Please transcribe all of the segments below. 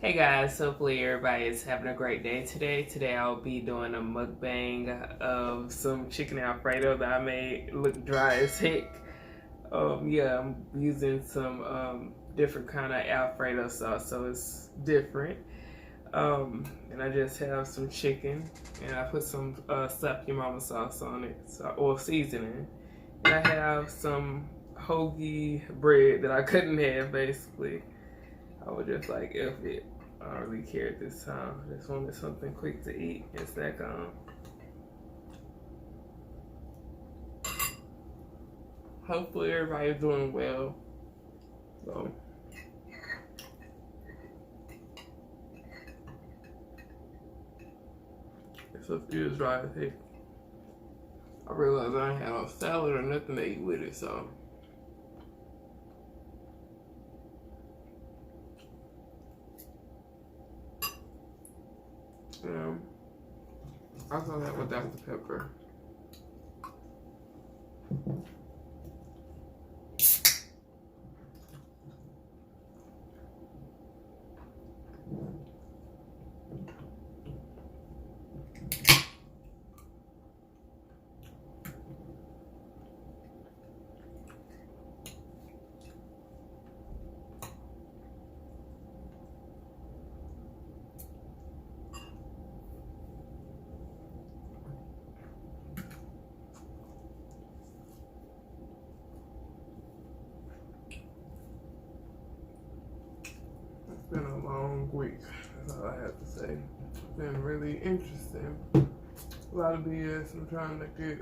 Hey guys, hopefully everybody is having a great day today. Today I'll be doing a mukbang of some chicken Alfredo that I made look dry as heck. Yeah, I'm using some different kind of Alfredo sauce, so it's different. And I just have some chicken, and I put some Slap Your Mama sauce on it, or seasoning. And I have some hoagie bread that I couldn't have, basically. I was just like, F it. I don't really care at this time. I just wanted something quick to eat and snack on. Hopefully everybody's doing well. So it's a few dry as heck. I realized I ain't had no salad or nothing to eat with it, so I saw that without the pepper. It's been a long week, that's all I have to say. It's been really interesting. A lot of BS. I'm trying to get,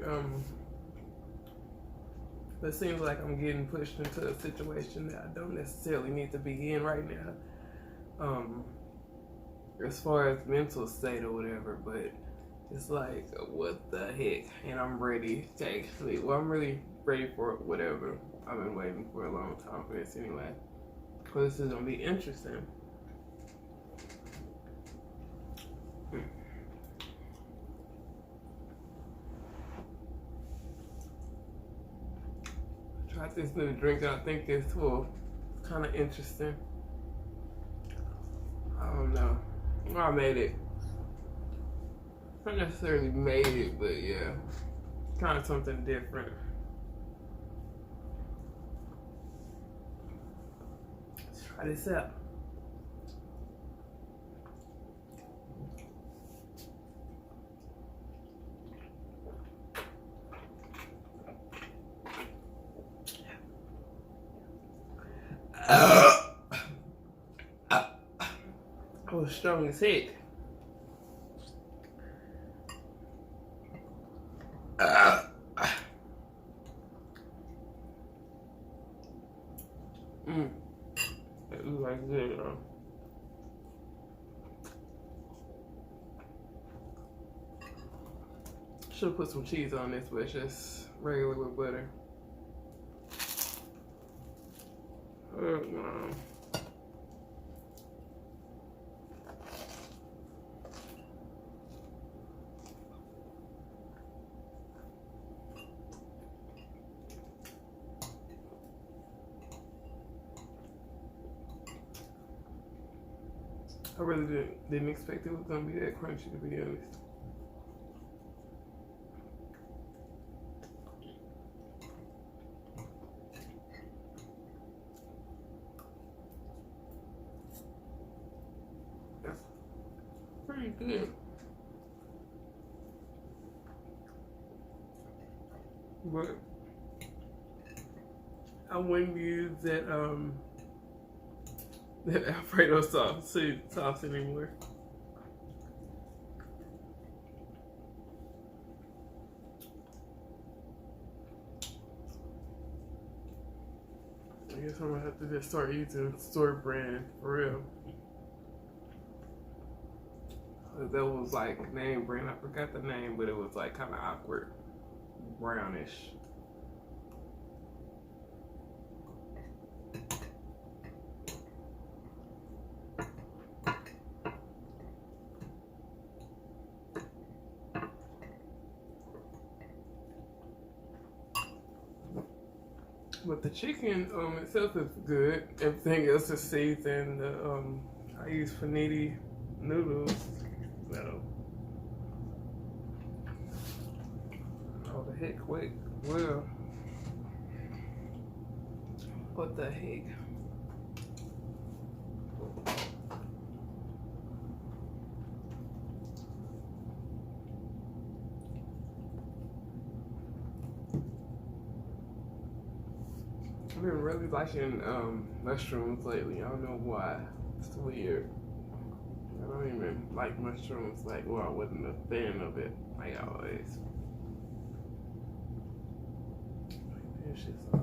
it seems like I'm getting pushed into a situation that I don't necessarily need to be in right now. As far as mental state or whatever, but it's like, what the heck? And I'm ready to actually, I'm really ready for whatever. I've been waiting for a long time for this anyway. Because this is going to be interesting. Tried this new drink and I think it's kind of interesting. I don't know. I made it. Not necessarily made it, but yeah. Kind of something different. Let's try this out. I was strong as heck. It was like good, Should have put some cheese on this, but it's just regular with butter. I really didn't expect it was gonna be that crunchy, to be honest. That's pretty good. But I wouldn't use that Alfredo sauce anymore. I guess I'm gonna have to just start using store brand for real. That was like name brand. I forgot the name, but it was like kind of awkward, brownish. But the chicken itself is good. Everything else is seasoned. The I use panini noodles. No. Oh, the heck, wait, well, what the heck? I've been really liking mushrooms lately. I don't know why. It's weird. I don't even like mushrooms like, well, I wasn't a fan of it like always. This shit's off.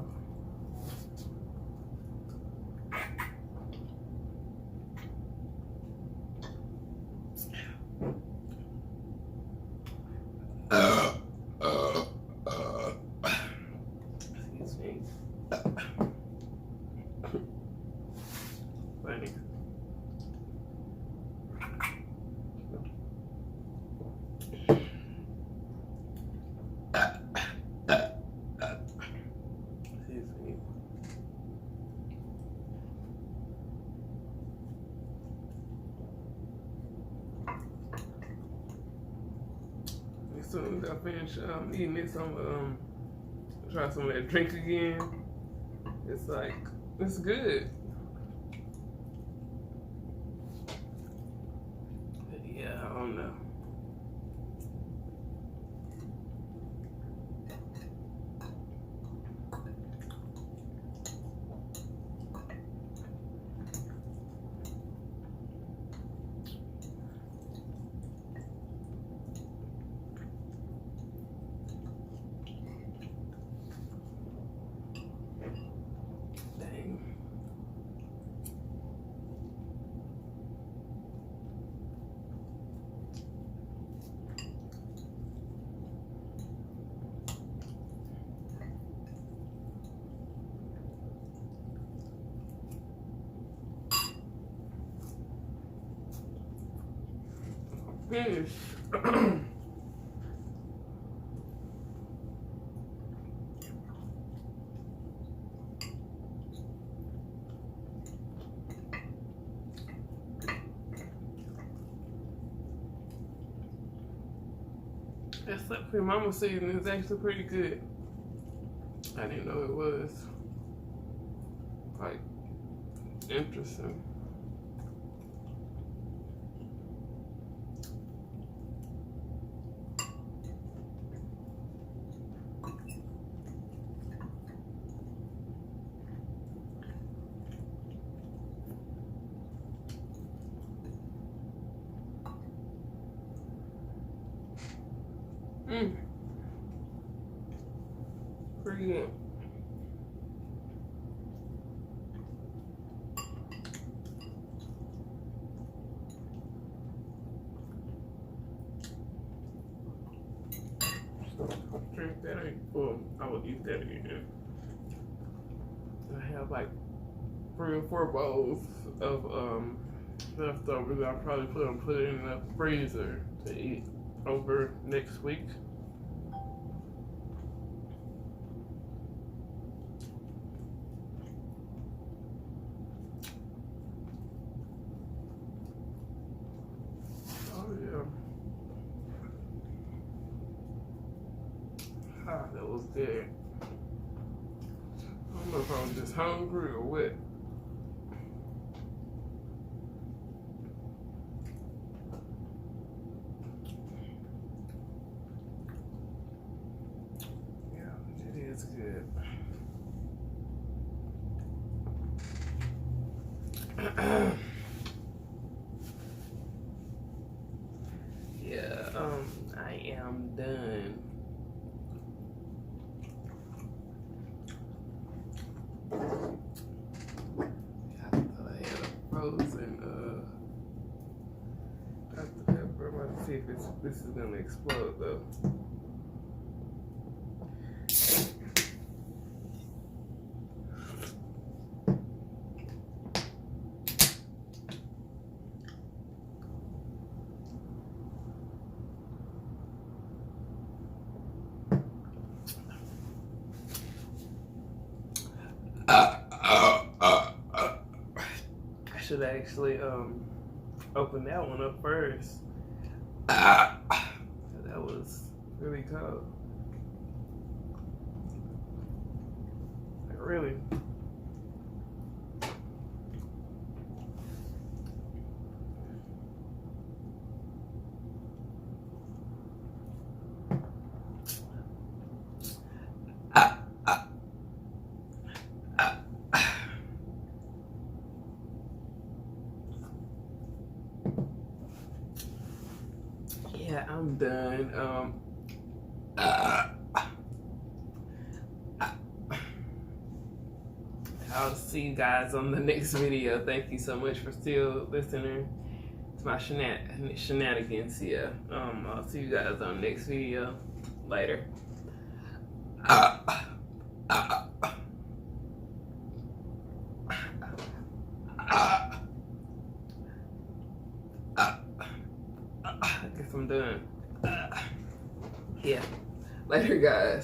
Excuse me. Funny. Excuse me. As soon as I finish eating this, I'm try some of that drink again. It's like, it's good. But yeah, I don't know. Finish. That Slap Cream Mama season is actually pretty good. I didn't know it was. Like, interesting. Pretty good. Drink that, or I would eat that again. I have like 3 or 4 bowls of leftovers. I'll probably put it in the freezer to eat over next week. Oh yeah. Ah, that was good. I don't know if I was just hungry or what. It's good. Yeah, I am done. I thought I had a frozen Dr. Pepper. I'm about to see if this is gonna explode though. should actually open that one up first. That was really cold. Like, really. Yeah, I'm done. I'll see you guys on the next video. Thank you so much for still listening to my shenanigans here. I'll see you guys on the next video. Later. I guess I'm done. Yeah. Later, guys.